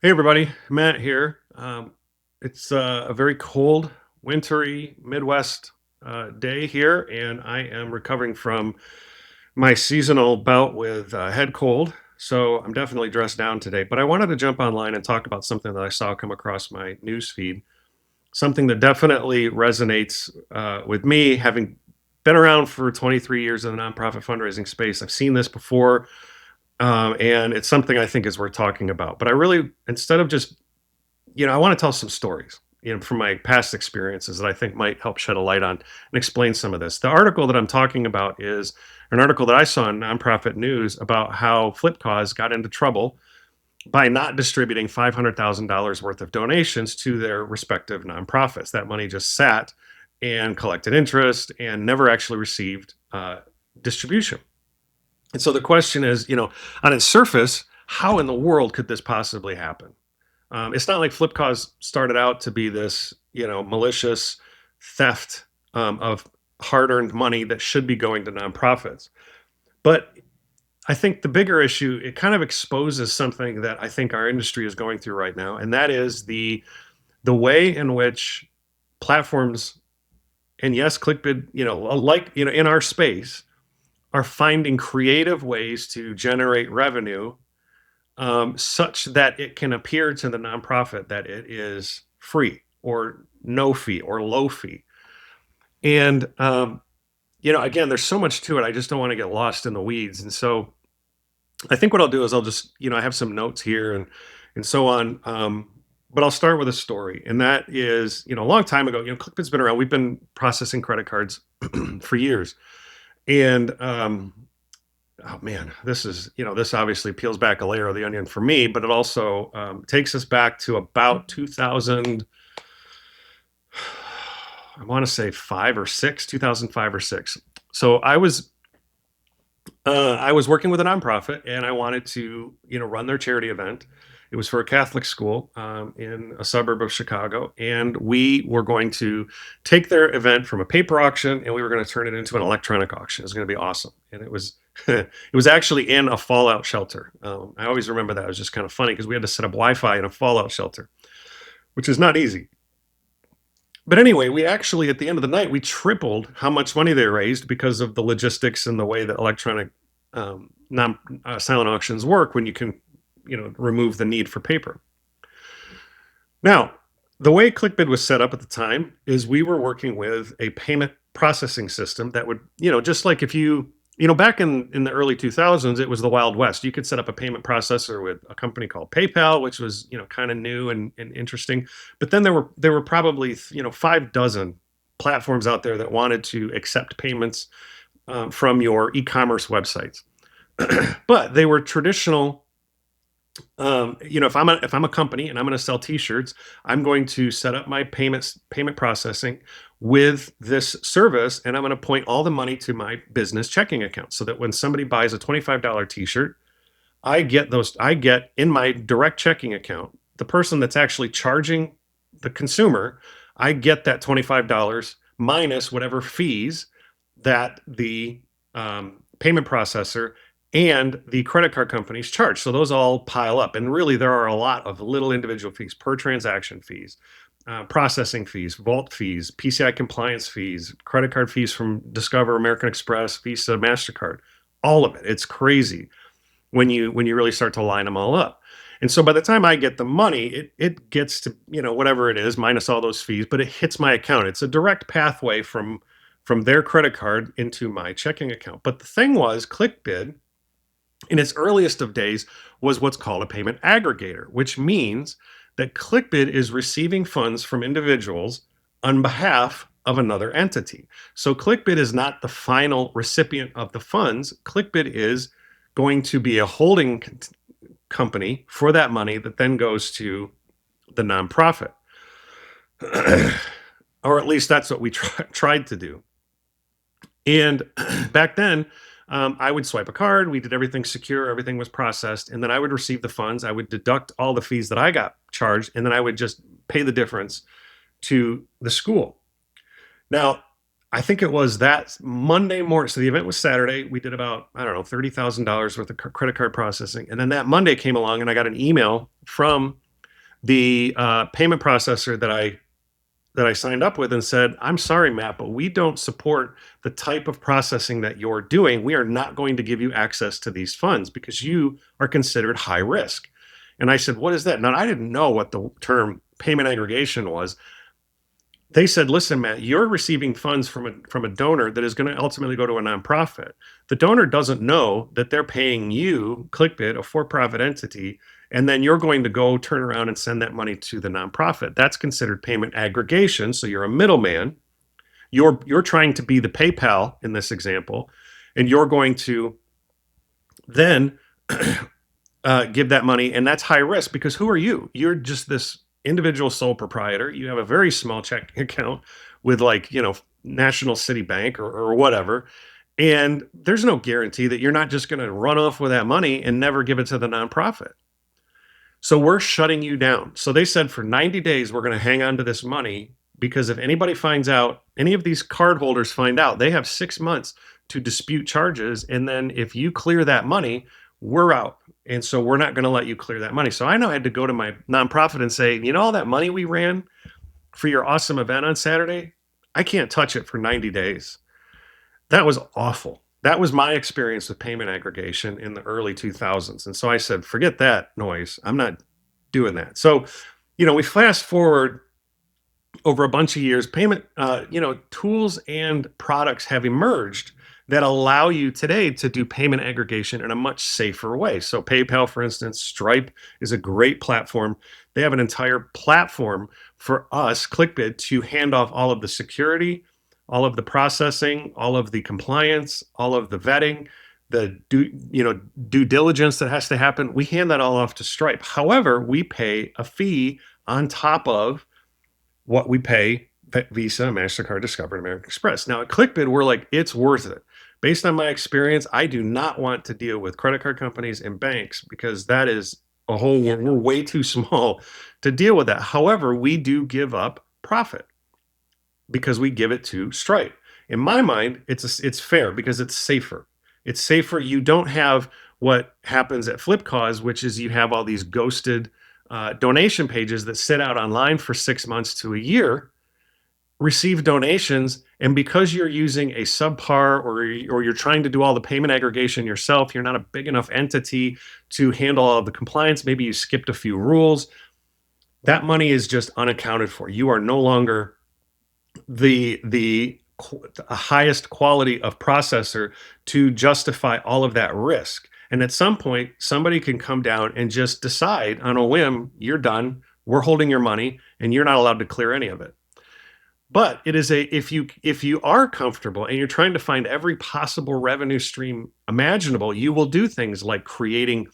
Hey everybody, Matt here. It's a very cold, wintry Midwest day here, and I am recovering from my seasonal bout with head cold. So I'm definitely dressed down today. But I wanted to jump online and talk about something that I saw come across my news feed. Something that definitely resonates with me, having been around for 23 years in the nonprofit fundraising space. I've seen this before, and it's something I think is worth talking about. But I really, instead of just I want to tell some stories, from my past experiences that I think might help shed a light on and explain some of this. The article that I'm talking about is an article that I saw in Nonprofit News about how Flipcause got into trouble by not distributing $500,000 worth of donations to their respective nonprofits. That money just sat and collected interest and never actually received distribution. And so the question is, on its surface, how in the world could this possibly happen? It's not like Flipcause started out to be this, malicious theft of hard-earned money that should be going to nonprofits. But I think the bigger issue, it kind of exposes something that I think our industry is going through right now, and that is the way in which platforms, and yes, ClickBid, like in our space, are finding creative ways to generate revenue such that it can appear to the nonprofit that it is free or no fee or low fee. And, again, there's so much to it. I just don't want to get lost in the weeds. And so I think what I'll do is I'll just, I have some notes here and so on. But I'll start with a story. And that is, a long time ago, ClickBit's been around. We've been processing credit cards for years. And oh man, this obviously peels back a layer of the onion for me, but it also takes us back to about 2000. I want to say 5 or 6, 2005 or 6. So I was working with a nonprofit, and I wanted to run their charity event. It was for a Catholic school in a suburb of Chicago, and we were going to take their event from a paper auction, and we were going to turn it into an electronic auction. It was going to be awesome, and it was it was actually in a fallout shelter. I always remember that. It was just kind of funny because we had to set up Wi-Fi in a fallout shelter, which is not easy. But anyway, we actually, at the end of the night, we tripled how much money they raised because of the logistics and the way that electronic non silent auctions work when you can, remove the need for paper. Now, the way ClickBid was set up at the time is we were working with a payment processing system that would, just like if back in the early 2000s, it was the Wild West. You could set up a payment processor with a company called PayPal, which was, kind of new and interesting. But then there were probably, 5 dozen platforms out there that wanted to accept payments from your e-commerce websites. But they were traditional. If I'm a company and I'm going to sell T-shirts, I'm going to set up my payment processing with this service, and I'm going to point all the money to my business checking account, so that when somebody buys a $25 T-shirt, I get in my direct checking account, the person that's actually charging the consumer, I get that $25 minus whatever fees that the payment processor and the credit card companies charge. So those all pile up. And really, there are a lot of little individual fees, per transaction fees, processing fees, vault fees, PCI compliance fees, credit card fees from Discover, American Express, Visa, MasterCard, all of it. It's crazy when you really start to line them all up. And so by the time I get the money, it gets to, whatever it is, minus all those fees, but it hits my account. It's a direct pathway from their credit card into my checking account. But the thing was, ClickBid, in its earliest of days, was what's called a payment aggregator, which means that ClickBid is receiving funds from individuals on behalf of another entity. So ClickBid is not the final recipient of the funds. ClickBid is going to be a holding company for that money that then goes to the nonprofit. Or at least that's what we tried to do. And back then, I would swipe a card. We did everything secure. Everything was processed. And then I would receive the funds. I would deduct all the fees that I got charged. And then I would just pay the difference to the school. Now, I think it was that Monday morning. So the event was Saturday. We did about, I don't know, $30,000 worth of credit card processing. And then that Monday came along and I got an email from the payment processor that I signed up with and said, "I'm sorry, Matt, but we don't support the type of processing that you're doing. We are not going to give you access to these funds because you are considered high risk." And I said, "What is that?" Now, I didn't know what the term payment aggregation was. They said, "Listen, Matt, you're receiving funds from a donor that is going to ultimately go to a nonprofit. The donor doesn't know that they're paying you, ClickBit, a for-profit entity, and then you're going to go turn around and send that money to the nonprofit. That's considered payment aggregation. So you're a middleman. You're trying to be the PayPal in this example, and you're going to then give that money, and that's high risk because who are you? You're just this individual sole proprietor. You have a very small checking account with like National City Bank or whatever, and there's no guarantee that you're not just going to run off with that money and never give it to the nonprofit. So we're shutting you down. So they said for 90 days we're going to hang on to this money because if anybody finds out, any of these card holders find out, they have 6 months to dispute charges, and then if you clear that money, we're out. And so we're not going to let you clear that money. So I now had to go to my nonprofit and say, all that money we ran for your awesome event on Saturday, I can't touch it for 90 days. That was awful. That was my experience with payment aggregation in the early 2000s. And so I said, forget that noise. I'm not doing that. So, we fast forward over a bunch of years, payment, tools and products have emerged that allow you today to do payment aggregation in a much safer way. So PayPal, for instance, Stripe is a great platform. They have an entire platform for us, ClickBit, to hand off all of the security, all of the processing, all of the compliance, all of the vetting, the due diligence that has to happen. We hand that all off to Stripe. However, we pay a fee on top of what we pay Visa, MasterCard, Discover, and American Express. Now at ClickBit, we're like, it's worth it. Based on my experience, I do not want to deal with credit card companies and banks because that is a whole, we're way too small to deal with that. However, we do give up profit because we give it to Stripe. In my mind, it's fair because it's safer. It's safer. You don't have what happens at FlipCause, which is you have all these ghosted donation pages that sit out online for 6 months to a year, receive donations, and because you're using a subpar or you're trying to do all the payment aggregation yourself, you're not a big enough entity to handle all of the compliance, maybe you skipped a few rules, that money is just unaccounted for. You are no longer the highest quality of processor to justify all of that risk. And at some point, somebody can come down and just decide on a whim, you're done, we're holding your money, and you're not allowed to clear any of it. But it is if you are comfortable and you're trying to find every possible revenue stream imaginable, you will do things like creating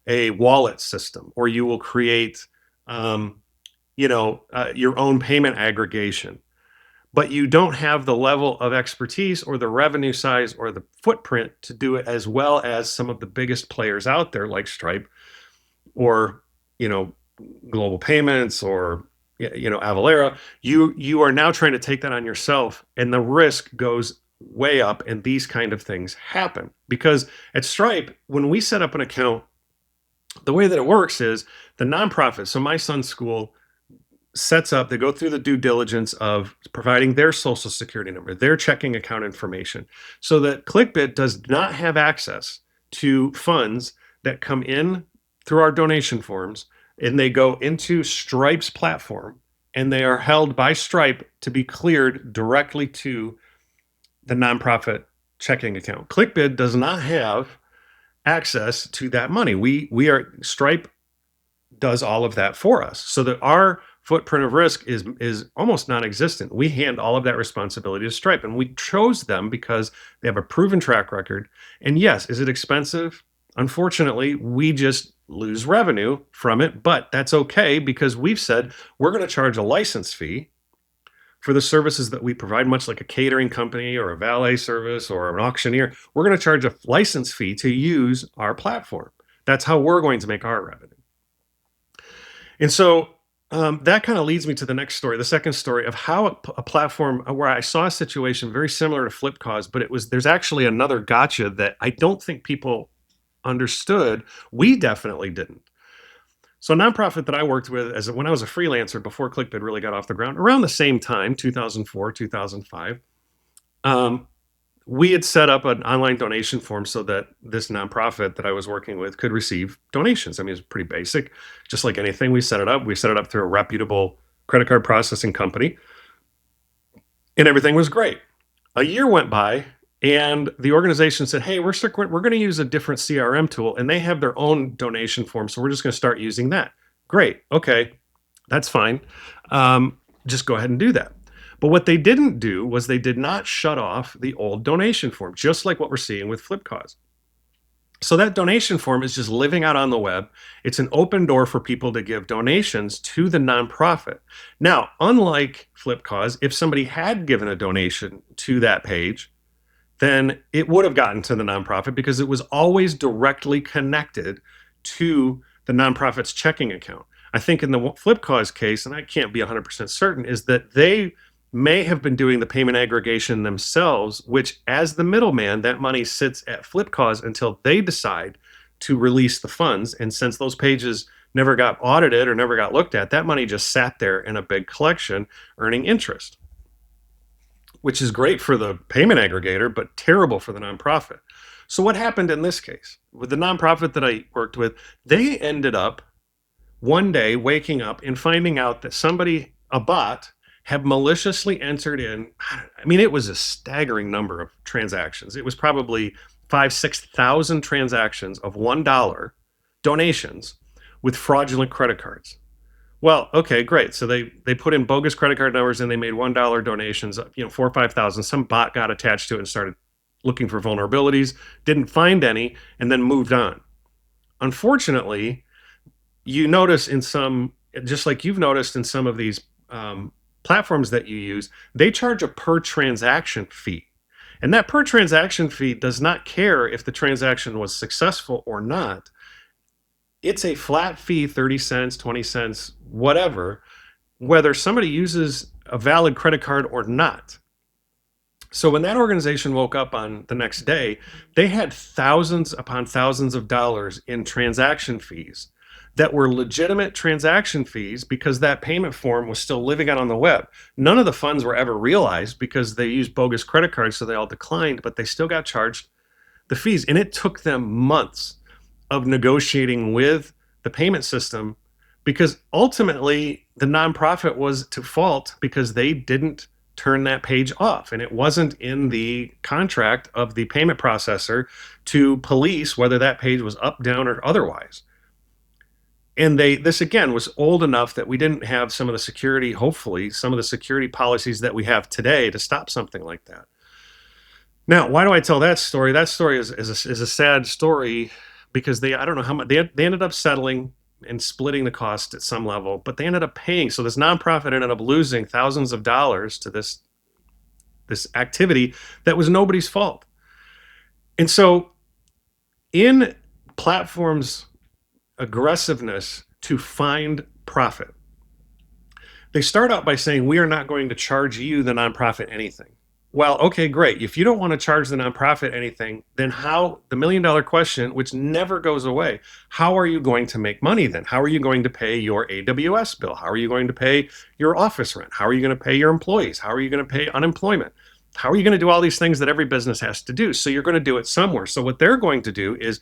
a wallet system, or you will create your own payment aggregation. But you don't have the level of expertise or the revenue size or the footprint to do it as well as some of the biggest players out there like Stripe or, Global Payments or, Avalara. You are now trying to take that on yourself, and the risk goes way up, and these kind of things happen. Because at Stripe, when we set up an account, the way that it works is the nonprofit, so my son's school sets up, they go through the due diligence of providing their social security number, their checking account information, so that ClickBit does not have access to funds that come in through our donation forms, and they go into Stripe's platform, and they are held by Stripe to be cleared directly to the nonprofit checking account. ClickBit does not have access to that money. Stripe does all of that for us, so that our footprint of risk is almost non-existent. We hand all of that responsibility to Stripe, and we chose them because they have a proven track record. And yes, is it expensive? Unfortunately, we just lose revenue from it, but that's okay because we've said we're going to charge a license fee for the services that we provide, much like a catering company or a valet service or an auctioneer. We're going to charge a license fee to use our platform. That's how we're going to make our revenue. And so that kind of leads me to the next story, the second story of how a platform where I saw a situation very similar to FlipCause, but there's actually another gotcha that I don't think people understood. We definitely didn't. So a nonprofit that I worked with as when I was a freelancer before ClickBid really got off the ground, around the same time, 2004, 2005, um, we had set up an online donation form so that this nonprofit that I was working with could receive donations. I mean, it's pretty basic, just like anything. We set it up. We set it up through a reputable credit card processing company, and everything was great. A year went by, and the organization said, "Hey, we're going to use a different CRM tool, and they have their own donation form, so we're just going to start using that." Great. Okay, that's fine. Just go ahead and do that. But what they didn't do was they did not shut off the old donation form, just like what we're seeing with Flipcause. So that donation form is just living out on the web. It's an open door for people to give donations to the nonprofit. Now, unlike Flipcause, if somebody had given a donation to that page, then it would have gotten to the nonprofit because it was always directly connected to the nonprofit's checking account. I think in the Flipcause case, and I can't be 100% certain, is that they may have been doing the payment aggregation themselves, which, as the middleman, that money sits at Flipcause until they decide to release the funds. And since those pages never got audited or never got looked at, that money just sat there in a big collection earning interest, which is great for the payment aggregator, but terrible for the nonprofit. So what happened in this case? With the nonprofit that I worked with, they ended up one day waking up and finding out that somebody, a bot, had maliciously entered in, I mean, it was a staggering number of transactions. It was probably 6,000 transactions of $1 donations with fraudulent credit cards. Well, okay, great. So they put in bogus credit card numbers and they made $1 donations, 4 or 5,000. Some bot got attached to it and started looking for vulnerabilities, didn't find any, and then moved on. Unfortunately, you notice in some, just like you've noticed in some of these platforms that you use, they charge a per transaction fee. And that per transaction fee does not care if the transaction was successful or not. It's a flat fee, 30 cents, 20 cents, whatever, whether somebody uses a valid credit card or not. So when that organization woke up on the next day, they had thousands upon thousands of dollars in transaction fees that were legitimate transaction fees because that payment form was still living out on the web. None of the funds were ever realized because they used bogus credit cards, so they all declined, but they still got charged the fees. And it took them months of negotiating with the payment system because ultimately the nonprofit was to fault because they didn't turn that page off. And it wasn't in the contract of the payment processor to police whether that page was up, down, or otherwise. And this again was old enough that we didn't have some of the security, hopefully, some of the security policies that we have today to stop something like that. Now, why do I tell that story? That story is a sad story because I don't know how much, they ended up settling and splitting the cost at some level, but they ended up paying. So this nonprofit ended up losing thousands of dollars to this activity that was nobody's fault. And so in platforms' aggressiveness to find profit, they start out by saying, we are not going to charge you, the nonprofit, anything. Well, okay, great. If you don't want to charge the nonprofit anything, then how, the $1,000,000 question, which never goes away, how are you going to make money then? How are you going to pay your AWS bill? How are you going to pay your office rent? How are you going to pay your employees? How are you going to pay unemployment? How are you going to do all these things that every business has to do? So you're going to do it somewhere. So what they're going to do is,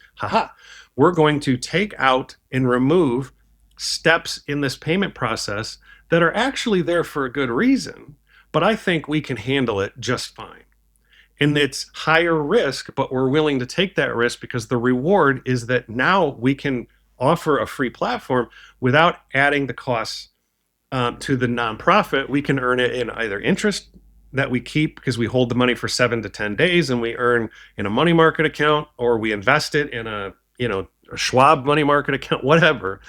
we're going to take out and remove steps in this payment process that are actually there for a good reason, but I think we can handle it just fine. And it's higher risk, but we're willing to take that risk because the reward is that now we can offer a free platform without adding the costs to the nonprofit. We can earn it in either interest that we keep because we hold the money for 7 to 10 days and we earn in a money market account, or we invest it in a Schwab money market account, whatever,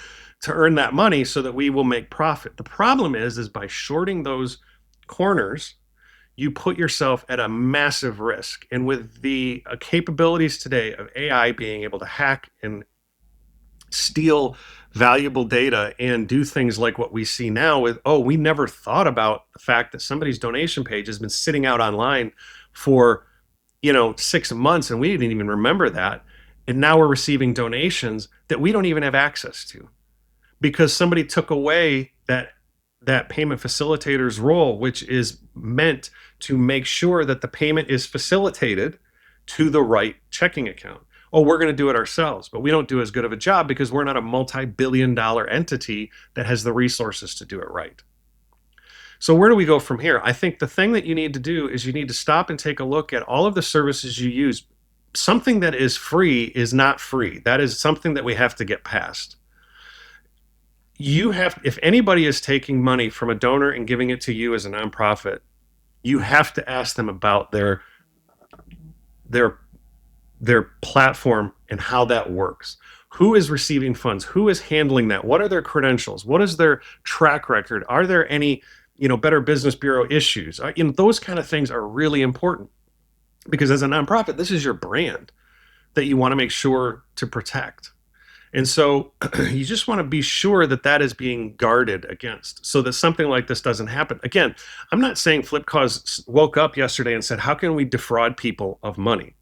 to earn that money so that we will make profit. The problem is by shorting those corners, you put yourself at a massive risk. And with the capabilities today of AI being able to hack and steal valuable data and do things like what we see now with, we never thought about the fact that somebody's donation page has been sitting out online for 6 months and we didn't even remember that. And now we're receiving donations that we don't even have access to because somebody took away that payment facilitator's role, which is meant to make sure that the payment is facilitated to the right checking account. Oh, we're going to do it ourselves, but we don't do as good of a job because we're not a multi-billion dollar entity that has the resources to do it right. So where do we go from here? I think the thing that you need to do is you need to stop and take a look at all of the services you use. Something that is free is not free. That is something that we have to get past. If anybody is taking money from a donor and giving it to you as a nonprofit, you have to ask them about their their platform and how that works. Who is receiving funds? Who is handling that? What are their credentials? What is their track record? Are there any, Better Business Bureau issues? Those kind of things are really important because as a nonprofit, this is your brand that you want to make sure to protect. And so you just want to be sure that that is being guarded against so that something like this doesn't happen. Again, I'm not saying FlipCause woke up yesterday and said, how can we defraud people of money?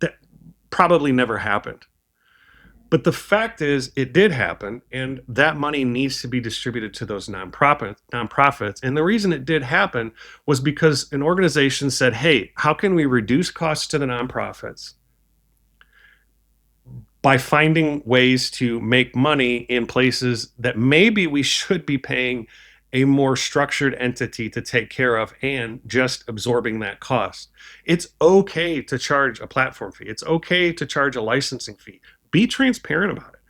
That probably never happened. But the fact is, it did happen, and that money needs to be distributed to those nonprofits. And the reason it did happen was because an organization said, hey, how can we reduce costs to the nonprofits by finding ways to make money in places that maybe we should be paying a more structured entity to take care of and just absorbing that cost. It's okay to charge a platform fee. It's okay to charge a licensing fee. Be transparent about it.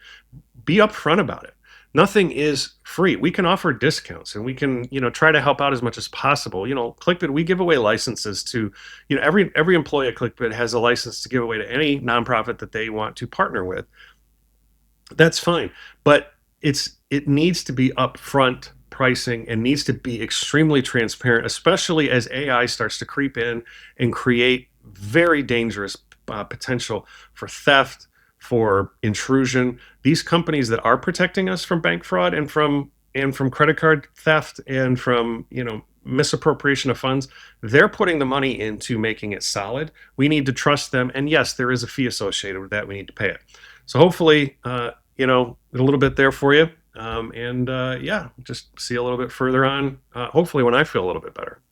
Be upfront about it. Nothing is free. We can offer discounts and we can, try to help out as much as possible. ClickBid, we give away licenses to, every employee at ClickBid has a license to give away to any nonprofit that they want to partner with. That's fine. But it needs to be upfront pricing and needs to be extremely transparent, especially as AI starts to creep in and create very dangerous potential for theft, for intrusion. These companies that are protecting us from bank fraud and from credit card theft and from misappropriation of funds, they're putting the money into making it solid. We need to trust them, and yes, there is a fee associated with that. We need to pay it. So hopefully, a little bit there for you, and just see a little bit further on. Hopefully, when I feel a little bit better.